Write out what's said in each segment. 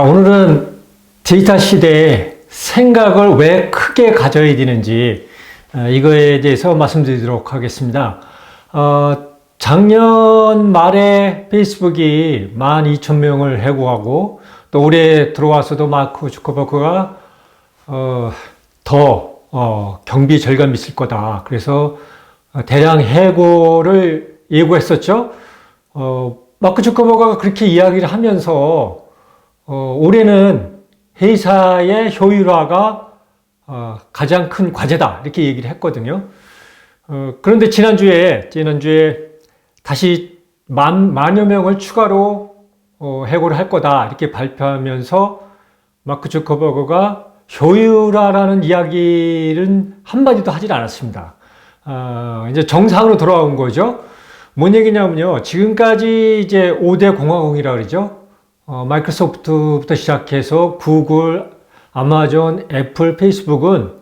오늘은 디지털 시대에 생각을 왜 크게 가져야 되는지 이거에 대해서 말씀드리도록 하겠습니다. 작년 말에 페이스북이 12,000명을 해고하고 또 올해 들어와서도 마크 주커버그가 더 경비 절감이 있을 거다. 그래서 대량 해고를 예고했었죠. 마크 주커버그가 그렇게 이야기를 하면서 올해는 회사의 효율화가 가장 큰 과제다 이렇게 얘기를 했거든요. 그런데 지난주에 다시 만여 명을 추가로 해고를 할 거다 이렇게 발표하면서 마크 주커버그가 효율화라는 이야기는 한마디도 하질 않았습니다. 이제 정상으로 돌아온 거죠. 뭔 얘기냐면요. 지금까지 이제 5대 공화국이라고 그러죠. 마이크로소프트부터 시작해서 구글, 아마존, 애플, 페이스북은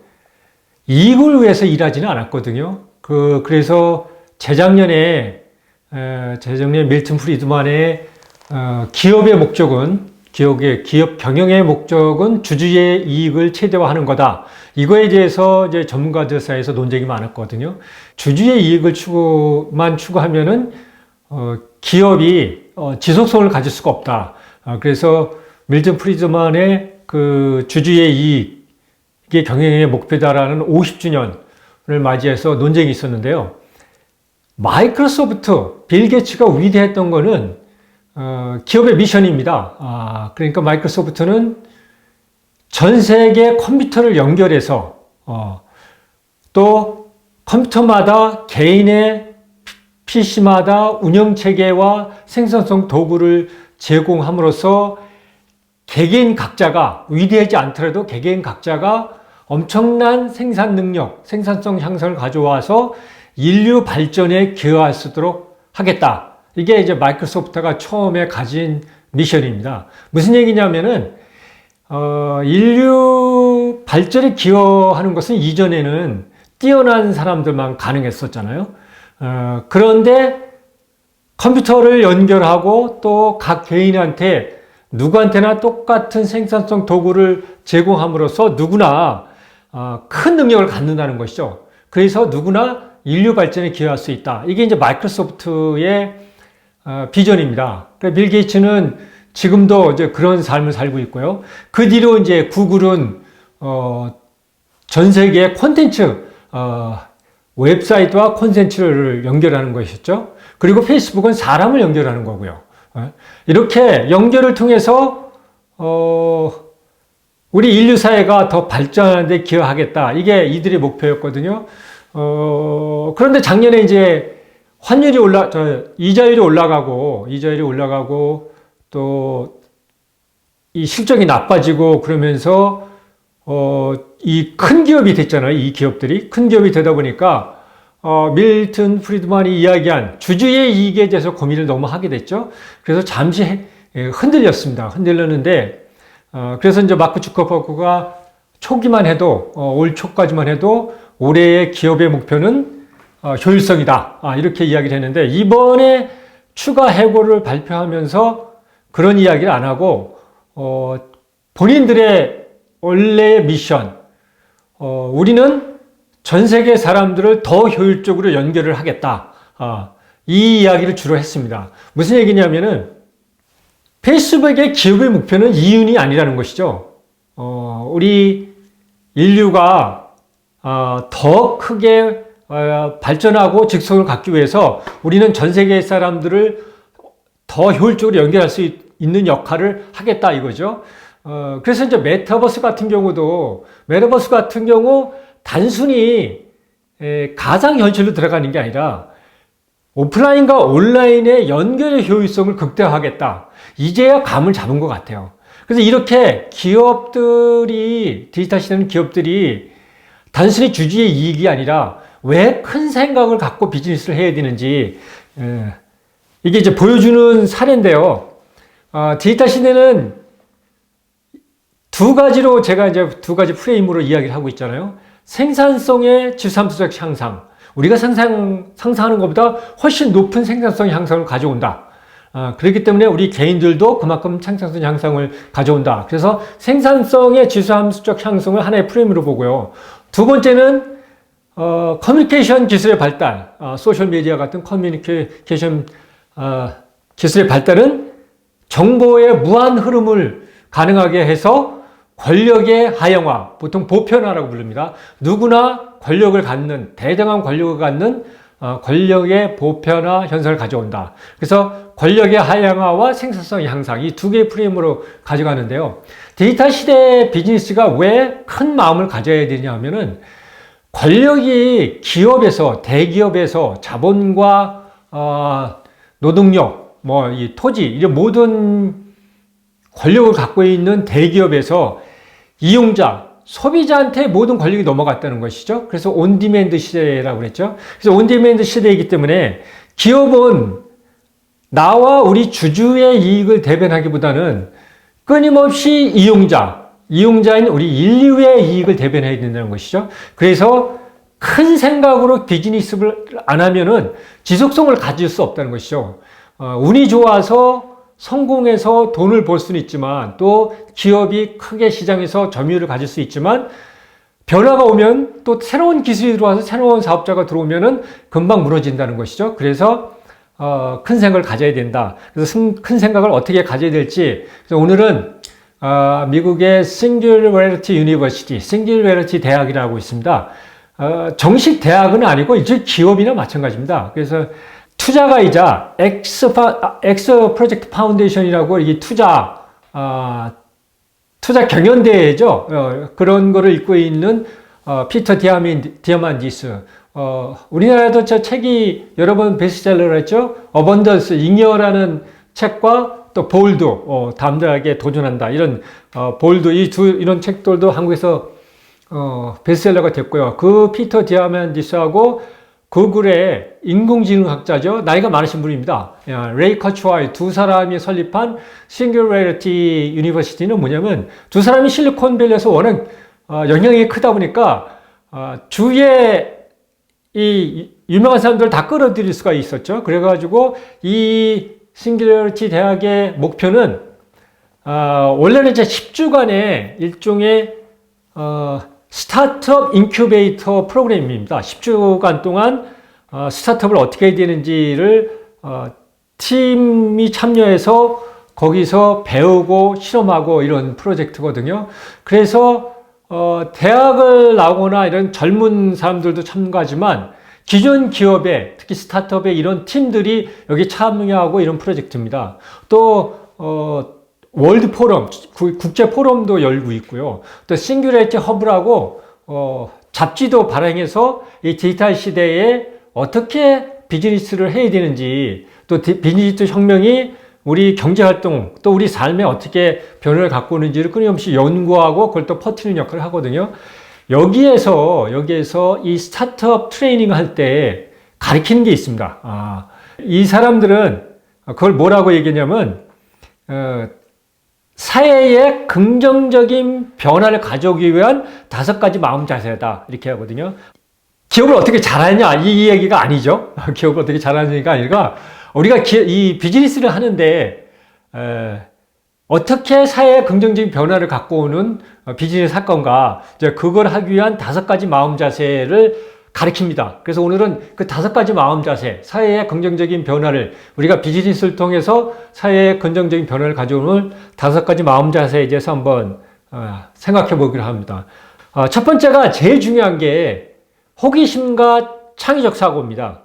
이익을 위해서 일하지는 않았거든요. 그래서 재작년에 밀턴 프리드만의 기업의 목적은, 기업 경영의 목적은 주주의 이익을 최대화하는 거다. 이거에 대해서 이제 전문가들 사이에서 논쟁이 많았거든요. 주주의 이익을 추구하면은, 기업이 지속성을 가질 수가 없다. 그래서 밀턴 프리드만의 그 주주의 이익이 경영의 목표다라는 50주년을 맞이해서 논쟁이 있었는데요. 마이크로소프트, 빌 게이츠가 위대했던 거는 기업의 미션입니다. 그러니까 마이크로소프트는 전 세계 컴퓨터를 연결해서 또 컴퓨터마다 개인의 PC마다 운영체계와 생산성 도구를 제공함으로써 개개인 각자가 위대하지 않더라도 개개인 각자가 엄청난 생산 능력, 생산성 향상을 가져와서 인류 발전에 기여할 수 있도록 하겠다. 이게 이제 마이크로소프트가 처음에 가진 미션입니다. 무슨 얘기냐면은 인류 발전에 기여하는 것은 이전에는 뛰어난 사람들만 가능했었잖아요. 그런데 컴퓨터를 연결하고 또 각 개인한테 누구한테나 똑같은 생산성 도구를 제공함으로써 누구나 큰 능력을 갖는다는 것이죠. 그래서 누구나 인류 발전에 기여할 수 있다. 이게 이제 마이크로소프트의 비전입니다. 빌 게이츠는 지금도 이제 그런 삶을 살고 있고요. 그 뒤로 이제 구글은 전 세계의 콘텐츠, 웹사이트와 콘텐츠를 연결하는 것이었죠. 그리고 페이스북은 사람을 연결하는 거고요. 이렇게 연결을 통해서 우리 인류 사회가 더 발전하는 데 기여하겠다. 이게 이들의 목표였거든요. 그런데 작년에 이제 환율이 이자율이 올라가고 또 이 실적이 나빠지고 그러면서 이 큰 기업이 됐잖아요. 이 기업들이 큰 기업이 되다 보니까 밀턴 프리드만이 이야기한 주주의 이익에 대해서 고민을 너무 하게 됐죠. 그래서 잠시 흔들렸는데 그래서 이제 마크 주커버그가 초기만 해도 올 초까지만 해도 올해의 기업의 목표는 효율성이다. 이렇게 이야기를 했는데 이번에 추가 해고를 발표하면서 그런 이야기를 안 하고 본인들의 원래의 미션, 우리는 전 세계 사람들을 더 효율적으로 연결을 하겠다. 이 이야기를 주로 했습니다. 무슨 얘기냐면은 페이스북의 기업의 목표는 이윤이 아니라는 것이죠. 우리 인류가 더 크게 발전하고 직성을 갖기 위해서 우리는 전 세계 사람들을 더 효율적으로 연결할 수 있는 역할을 하겠다 이거죠. 그래서 이제 메타버스 같은 경우 단순히 가상현실로 들어가는 게 아니라 오프라인과 온라인의 연결의 효율성을 극대화하겠다. 이제야 감을 잡은 것 같아요. 그래서 이렇게 디지털 시대는 기업들이 단순히 주주의 이익이 아니라 왜 큰 생각을 갖고 비즈니스를 해야 되는지, 이게 이제 보여주는 사례인데요. 디지털 시대는 제가 이제 두 가지 프레임으로 이야기를 하고 있잖아요. 생산성의 질산부적 향상. 우리가 상상하는 것보다 훨씬 높은 생산성 향상을 가져온다. 그렇기 때문에 우리 개인들도 그만큼 생산성 향상을 가져온다. 그래서 생산성의 지수함수적 향상을 하나의 프레임으로 보고요. 두 번째는 커뮤니케이션 기술의 발달, 소셜미디어 같은 커뮤니케이션 기술의 발달은 정보의 무한 흐름을 가능하게 해서 권력의 하향화, 보통 보편화라고 부릅니다. 누구나 권력을 갖는, 대등한 권력을 갖는 권력의 보편화 현상을 가져온다. 그래서 권력의 하향화와 생산성 향상, 이 두 개의 프레임으로 가져가는데요. 디지털 시대의 비즈니스가 왜 큰 마음을 가져야 되냐 하면은 권력이 기업에서, 대기업에서 자본과 노동력, 이 토지, 이런 모든 권력을 갖고 있는 대기업에서 이용자, 소비자한테 모든 권력이 넘어갔다는 것이죠. 그래서 온디맨드 시대라고 그랬죠. 그래서 온디맨드 시대이기 때문에 기업은 나와 우리 주주의 이익을 대변하기보다는 끊임없이 이용자인 우리 인류의 이익을 대변해야 된다는 것이죠. 그래서 큰 생각으로 비즈니스를 안 하면은 지속성을 가질 수 없다는 것이죠. 운이 좋아서 성공해서 돈을 벌 수는 있지만 또 기업이 크게 시장에서 점유율을 가질 수 있지만 변화가 오면 또 새로운 기술이 들어와서 새로운 사업자가 들어오면은 금방 무너진다는 것이죠. 그래서 큰 생각을 가져야 된다. 그래서 큰 생각을 어떻게 가져야 될지. 그래서 오늘은 미국의 Singularity University, Singularity 대학이라고 있습니다. 정식 대학은 아니고 이제 기업이나 마찬가지입니다. 그래서 투자가이자 엑스 프로젝트 파운데이션이라고 이게 투자 경연대회죠. 그런 거를 읽고 있는 피터 디아만디스. 우리나라에도 저 책이 여러 번 베스트셀러를 했죠. 어번던스, 잉여라는 책과 또 볼드, 담대하게 도전한다. 이런 볼드, 이런 책들도 한국에서 베스트셀러가 됐고요. 그 피터 디아만디스하고 구글의 인공지능학자죠. 나이가 많으신 분입니다. 레이 커츠와이 두 사람이 설립한 Singularity University는 뭐냐면 두 사람이 실리콘밸리에서 워낙 영향력이 크다 보니까 주위에 이 유명한 사람들을 다 끌어들일 수가 있었죠. 그래가지고 이 Singularity 대학의 목표는 원래는 이제 10주간의 일종의 스타트업 인큐베이터 프로그램입니다. 10주간 동안 스타트업을 어떻게 해야 되는지를 팀이 참여해서 거기서 배우고 실험하고 이런 프로젝트거든요. 그래서 대학을 나오거나 이런 젊은 사람들도 참가하지만 기존 기업에 특히 스타트업에 이런 팀들이 여기 참여하고 이런 프로젝트입니다. 또 월드 포럼, 국제 포럼도 열고 있고요. 또 싱귤레이티 허브라고 잡지도 발행해서 이 디지털 시대에 어떻게 비즈니스를 해야 되는지, 또 비즈니스 혁명이 우리 경제활동, 또 우리 삶에 어떻게 변화를 갖고 오는지를 끊임없이 연구하고 그걸 또 퍼뜨리는 역할을 하거든요. 여기에서 이 스타트업 트레이닝 할 때 가르치는 게 있습니다. 이 사람들은 그걸 뭐라고 얘기하냐면, 사회에 긍정적인 변화를 가져오기 위한 5가지 마음 자세다. 이렇게 하거든요. 기업을 어떻게 잘하느냐, 이 얘기가 아니죠. 기업을 어떻게 잘하느냐가 아니라, 우리가 이 비즈니스를 하는데, 어떻게 사회에 긍정적인 변화를 갖고 오는 비즈니스 사건가, 이제 그걸 하기 위한 5가지 마음 자세를 가르칩니다. 그래서 오늘은 그 5가지 마음 자세, 사회에 긍정적인 변화를, 우리가 비즈니스를 통해서 사회에 긍정적인 변화를 가져오는 5가지 마음 자세에 대해서 한번 생각해 보기로 합니다. 첫 번째가 제일 중요한 게 호기심과 창의적 사고입니다.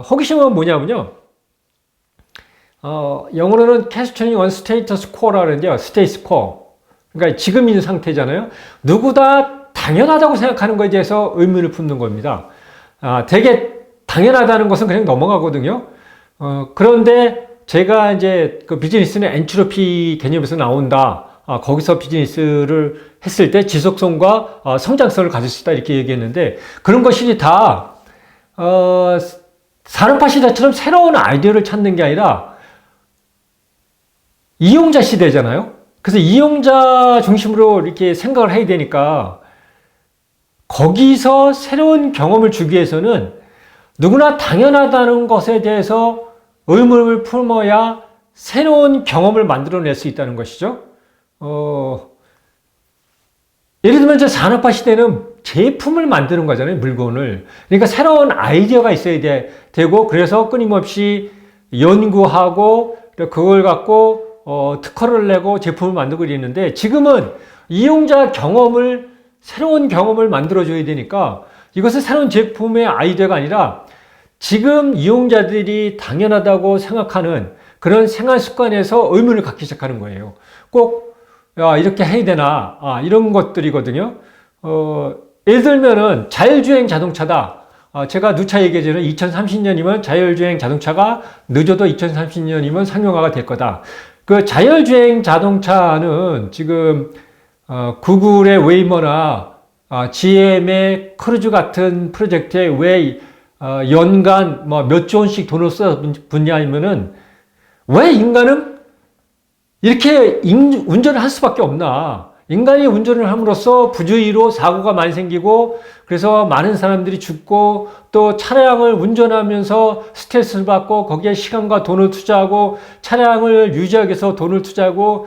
호기심은 뭐냐면요. 영어로는 questioning on status quo라고 하는데요. status quo. 그러니까 지금 있는 상태잖아요. 누구다 당연하다고 생각하는 것에 대해서 의문을 품는 겁니다. 되게 당연하다는 것은 그냥 넘어가거든요. 그런데 제가 이제 그 비즈니스는 엔트로피 개념에서 나온다. 거기서 비즈니스를 했을 때 지속성과 성장성을 가질 수 있다. 이렇게 얘기했는데 그런 것이 다, 산업화 시대처럼 새로운 아이디어를 찾는 게 아니라 이용자 시대잖아요. 그래서 이용자 중심으로 이렇게 생각을 해야 되니까 거기서 새로운 경험을 주기 위해서는 누구나 당연하다는 것에 대해서 의문을 품어야 새로운 경험을 만들어낼 수 있다는 것이죠. 예를 들면 저 산업화 시대는 제품을 만드는 거잖아요. 물건을. 그러니까 새로운 아이디어가 있어야 되고 그래서 끊임없이 연구하고 그걸 갖고 특허를 내고 제품을 만들고 이랬는데 지금은 이용자 경험을 새로운 경험을 만들어줘야 되니까 이것은 새로운 제품의 아이디어가 아니라 지금 이용자들이 당연하다고 생각하는 그런 생활 습관에서 의문을 갖기 시작하는 거예요. 꼭 이렇게 해야 되나 이런 것들이거든요. 예를 들면은 자율주행 자동차다. 제가 누차 얘기하자면 2030년이면 자율주행 자동차가 늦어도 2030년이면 상용화가 될 거다. 그 자율주행 자동차는 지금 구글의 웨이머나 GM의 크루즈 같은 프로젝트에 왜 연간 몇 조 원씩 돈을 써붓냐면은 왜 인간은 이렇게 운전을 할 수밖에 없나? 인간이 운전을 함으로써 부주의로 사고가 많이 생기고 그래서 많은 사람들이 죽고 또 차량을 운전하면서 스트레스를 받고 거기에 시간과 돈을 투자하고 차량을 유지하기 위해서 돈을 투자하고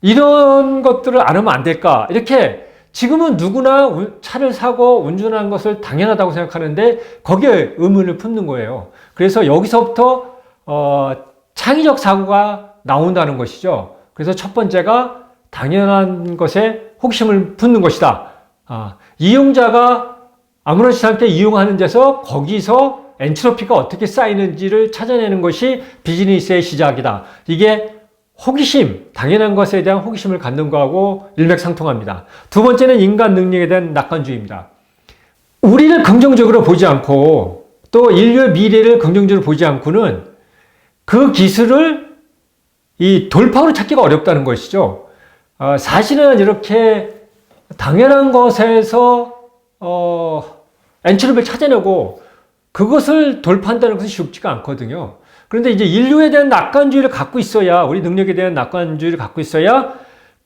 이런 것들을 안 하면 안 될까? 이렇게 지금은 누구나 차를 사고 운전하는 것을 당연하다고 생각하는데 거기에 의문을 품는 거예요. 그래서 여기서부터 창의적 사고가 나온다는 것이죠. 그래서 첫 번째가 당연한 것에 호기심을 품는 것이다. 이용자가 아무렇지 않게 이용하는 데서 거기서 엔트로피가 어떻게 쌓이는지를 찾아내는 것이 비즈니스의 시작이다. 이게 호기심, 당연한 것에 대한 호기심을 갖는 거하고 일맥상통합니다. 두 번째는 인간 능력에 대한 낙관주의입니다. 우리를 긍정적으로 보지 않고 또 인류의 미래를 긍정적으로 보지 않고는 그 기술을 이 돌파구를 찾기가 어렵다는 것이죠. 사실은 이렇게 당연한 것에서 엔트로피를 찾아내고 그것을 돌파한다는 것은 쉽지가 않거든요. 그런데 이제 인류에 대한 낙관주의를 갖고 있어야, 우리 능력에 대한 낙관주의를 갖고 있어야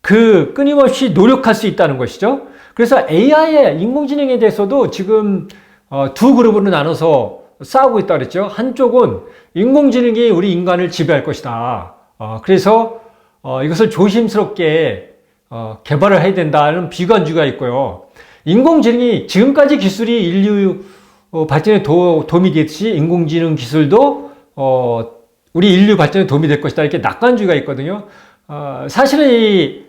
그 끊임없이 노력할 수 있다는 것이죠. 그래서 AI의 인공지능에 대해서도 지금 두 그룹으로 나눠서 싸우고 있다고 그랬죠. 한쪽은 인공지능이 우리 인간을 지배할 것이다. 그래서 이것을 조심스럽게 개발을 해야 된다는 비관주의가 있고요. 인공지능이 지금까지 기술이 인류 발전에 도움이 됐듯이 인공지능 기술도 우리 인류 발전에 도움이 될 것이다. 이렇게 낙관주의가 있거든요. 사실은 이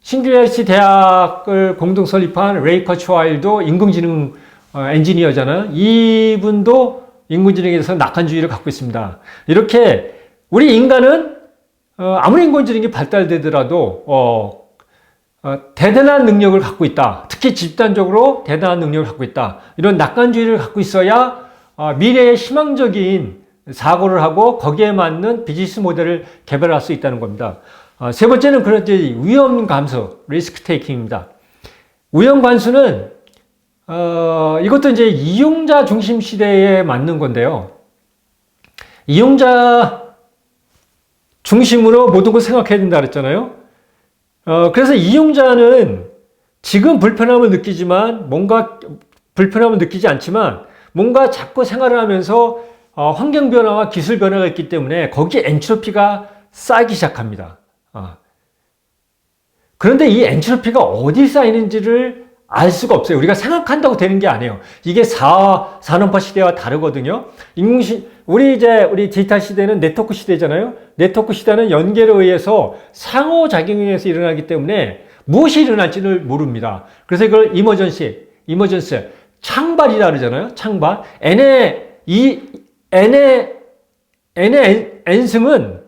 싱귤리어티 대학을 공동 설립한 레이 커츠와일도 인공지능 엔지니어잖아요. 이분도 인공지능에 대해서 낙관주의를 갖고 있습니다. 이렇게 우리 인간은 아무리 인공지능이 발달되더라도 대단한 능력을 갖고 있다. 특히 집단적으로 대단한 능력을 갖고 있다. 이런 낙관주의를 갖고 있어야 미래의 희망적인 사고를 하고 거기에 맞는 비즈니스 모델을 개발할 수 있다는 겁니다. 세 번째는 그런지 위험 감수, 리스크 테이킹입니다. 위험 감수는 이것도 이제 이용자 중심 시대에 맞는 건데요. 이용자 중심으로 모든 걸 생각해야 된다 그랬잖아요. 그래서 이용자는 지금 불편함을 느끼지만 뭔가 불편함을 느끼지 않지만 뭔가 자꾸 생활을 하면서 환경 변화와 기술 변화가 있기 때문에 거기에 엔트로피가 쌓이기 시작합니다. 그런데 이 엔트로피가 어디 쌓이는지를 알 수가 없어요. 우리가 생각한다고 되는 게 아니에요. 이게 산업화 시대와 다르거든요. 우리 디지털 시대는 네트워크 시대잖아요. 네트워크 시대는 연결에 의해서 상호작용에 의해서 일어나기 때문에 무엇이 일어날지를 모릅니다. 그래서 이걸 이머전시, 창발이라 그러잖아요. 창발. n의 n승은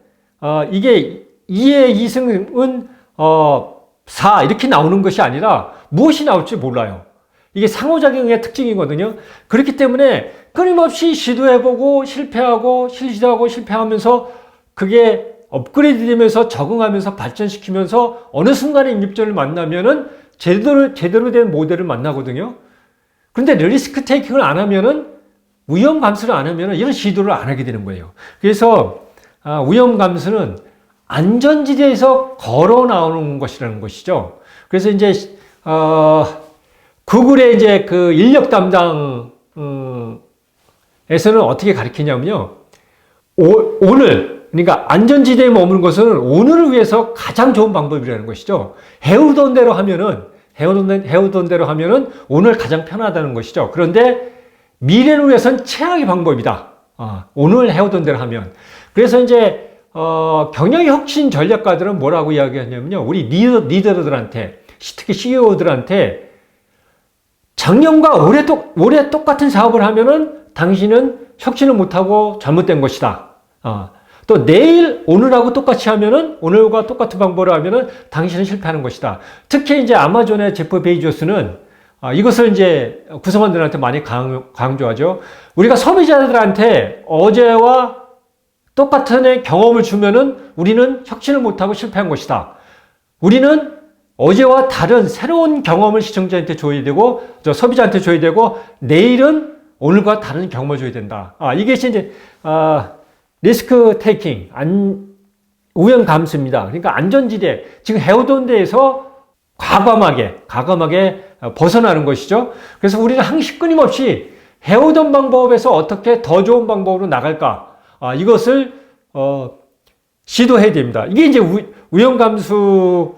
이게 2의 2승은 4 이렇게 나오는 것이 아니라 무엇이 나올지 몰라요. 이게 상호작용의 특징이거든요. 그렇기 때문에 끊임없이 시도해보고 실패하고 실패하면서 그게 업그레이드 되면서 적응하면서 발전시키면서 어느 순간에 인입점을 만나면은 제대로 된 모델을 만나거든요. 그런데 리스크 테이킹을 안 하면은 위험 감수를 안 하면은 이런 시도를 안 하게 되는 거예요. 그래서 위험 감수는 안전지대에서 걸어 나오는 것이라는 것이죠. 그래서 이제 구글의 이제 그 인력 담당 에서는 어떻게 가르치냐면요. 오늘 그러니까 안전지대에 머무는 것은 오늘을 위해서 가장 좋은 방법이라는 것이죠. 해오던 대로 하면은 오늘 가장 편하다는 것이죠. 그런데 미래를 위해서는 최악의 방법이다. 오늘 해오던 대로 하면. 그래서 이제 경영 혁신 전략가들은 뭐라고 이야기하냐면요. 우리 리더들한테, 특히 CEO들한테 작년과 올해 똑같은 사업을 하면은 당신은 혁신을 못하고 잘못된 것이다. 또 내일 오늘하고 똑같이 하면은 오늘과 똑같은 방법으로 하면은 당신은 실패하는 것이다. 특히 이제 아마존의 제프 베이조스는 이것을 이제 구성원들한테 많이 강조하죠. 우리가 소비자들한테 어제와 똑같은 경험을 주면은 우리는 혁신을 못하고 실패한 것이다. 우리는 어제와 다른 새로운 경험을 시청자한테 줘야 되고, 소비자한테 줘야 되고, 내일은 오늘과 다른 경험을 줘야 된다. 이게 이제, 리스크 테이킹, 우연 감수입니다. 그러니까 안전지대, 지금 해오던 데에서 과감하게 벗어나는 것이죠. 그래서 우리는 항상 끊임없이 해오던 방법에서 어떻게 더 좋은 방법으로 나갈까? 이것을, 시도해야 됩니다. 이게 이제 우연 감수라고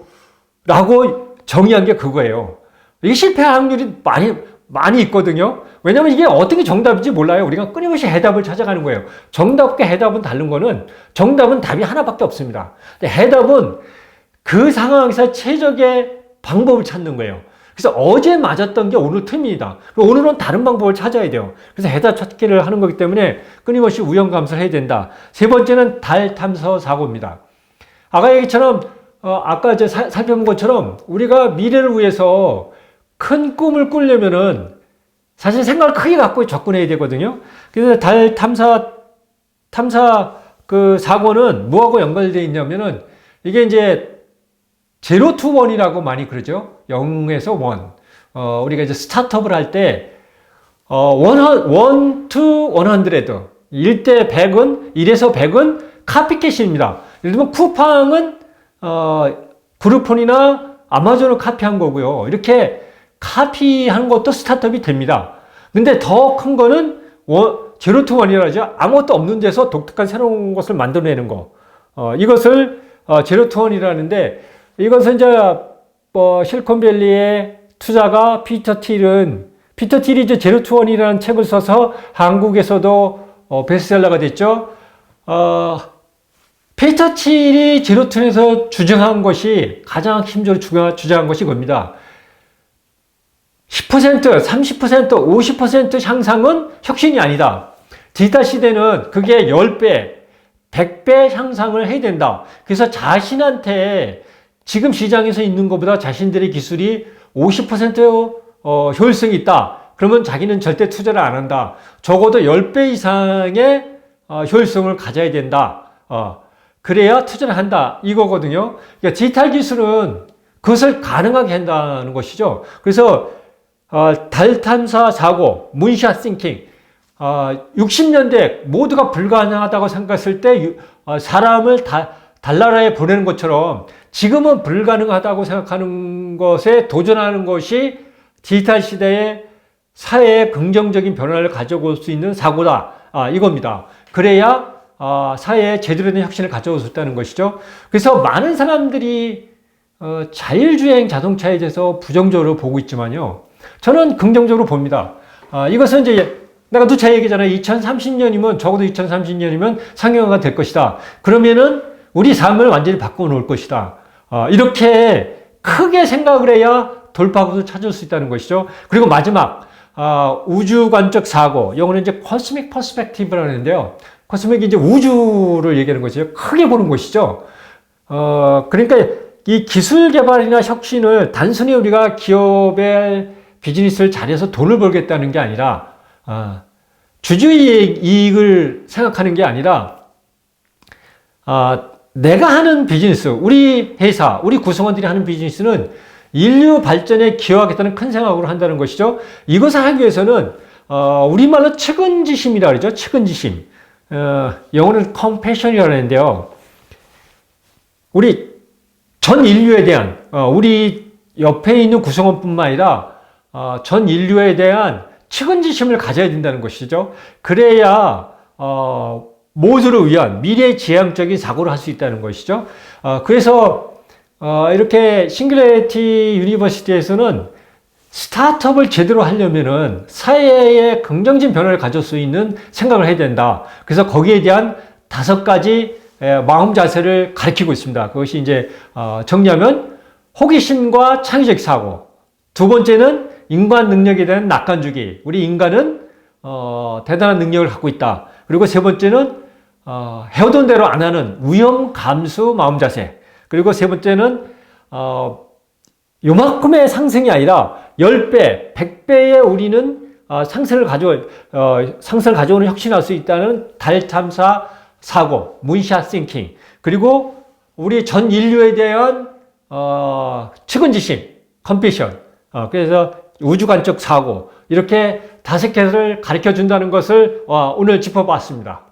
정의한 게 그거예요. 이게 실패할 확률이 많이 있거든요. 왜냐면 이게 어떻게 정답인지 몰라요. 우리가 끊임없이 해답을 찾아가는 거예요. 정답과 해답은 다른 거는 정답은 답이 하나밖에 없습니다. 해답은 그 상황에서 최적의 방법을 찾는 거예요. 그래서 어제 맞았던 게 오늘 틈입니다. 오늘은 다른 방법을 찾아야 돼요. 그래서 해답 찾기를 하는 거기 때문에 끊임없이 우연 감소를 해야 된다. 세 번째는 달 탐사 사고입니다. 아까 얘기처럼 아까 살펴본 것처럼 우리가 미래를 위해서 큰 꿈을 꾸려면은 사실 생각을 크게 갖고 접근해야 되거든요. 그래서 달 탐사 그 사고는 뭐하고 연관되어 있냐면은 이게 이제 제로 투 원이라고 많이 그러죠. 0에서 1. 우리가 이제 스타트업을 할 때, 1 to 100. 1대 100은, 1에서 100은 카피캣입니다. 예를 들면 쿠팡은, 그룹폰이나 아마존을 카피한 거고요. 이렇게 카피한 것도 스타트업이 됩니다. 근데 더 큰 거는 제로 투 원이라고 하죠. 아무것도 없는 데서 독특한 새로운 것을 만들어내는 거. 이것을 제로 투 원이라는데 이것은 이제 실리콘밸리의 투자가 피터 틸이 이제 제로 투 원이라는 책을 써서 한국에서도 베스트셀러가 됐죠. 피터 틸이 제로 투 원에서 주장한 것이 가장 힘적으로 주장한 것이 이겁니다. 10%, 30%, 50% 향상은 혁신이 아니다. 디지털 시대는 그게 10배, 100배 향상을 해야 된다. 그래서 자신한테 지금 시장에서 있는 것보다 자신들의 기술이 50% 효율성이 있다. 그러면 자기는 절대 투자를 안 한다. 적어도 10배 이상의 효율성을 가져야 된다. 그래야 투자를 한다. 이거거든요. 그러니까 디지털 기술은 그것을 가능하게 한다는 것이죠. 그래서 달 탐사 사고, 문샷 싱킹, 60년대 모두가 불가능하다고 생각했을 때 사람을 달나라에 보내는 것처럼 지금은 불가능하다고 생각하는 것에 도전하는 것이 디지털 시대의 사회에 긍정적인 변화를 가져올 수 있는 사고다. 이겁니다. 그래야 사회에 제대로 된 혁신을 가져올 수 있다는 것이죠. 그래서 많은 사람들이 자율주행 자동차에 대해서 부정적으로 보고 있지만요. 저는 긍정적으로 봅니다. 이것은 이제 내가 누차 얘기잖아요. 2030년이면 적어도 2030년이면 상용화가 될 것이다. 그러면은 우리 삶을 완전히 바꿔 놓을 것이다. 이렇게 크게 생각을 해야 돌파구를 찾을 수 있다는 것이죠. 그리고 마지막 우주관적 사고, 영어는 이제 코스믹 퍼스펙티브라고 하는데요. 코스믹이 이제 우주를 얘기하는 것이죠. 크게 보는 것이죠. 그러니까 이 기술 개발이나 혁신을 단순히 우리가 기업의 비즈니스를 잘해서 돈을 벌겠다는 게 아니라 주주의 이익을 생각하는 게 아니라 내가 하는 비즈니스, 우리 회사, 우리 구성원들이 하는 비즈니스는 인류 발전에 기여하겠다는 큰 생각으로 한다는 것이죠. 이것을 하기 위해서는 우리말로 측은지심이라 그러죠. 측은지심. 영어는 compassion이라고 하는데요. 우리 전 인류에 대한 우리 옆에 있는 구성원뿐만 아니라 전 인류에 대한 측은지심을 가져야 된다는 것이죠. 그래야 모두를 위한 미래지향적인 사고를 할 수 있다는 것이죠. 그래서 이렇게 싱귤레이티 유니버시티에서는 스타트업을 제대로 하려면은 사회에 긍정적인 변화를 가져올 수 있는 생각을 해야 된다. 그래서 거기에 대한 5가지 마음 자세를 가르치고 있습니다. 그것이 이제 정리하면 호기심과 창의적 사고, 두 번째는 인간 능력에 대한 낙관주기. 우리 인간은 대단한 능력을 갖고 있다. 그리고 세 번째는 해오던 대로 안 하는 위험 감수 마음 자세. 그리고 세 번째는 요만큼의 상승이 아니라 10배, 100배의 우리는 상승을 가져오는 혁신을 할 수 있다는 달 탐사 사고, 문샷 싱킹. 그리고 우리 전 인류에 대한 측은지심, 컴패션. 그래서 우주관적 사고. 이렇게 5개를 가르쳐 준다는 것을 오늘 짚어봤습니다.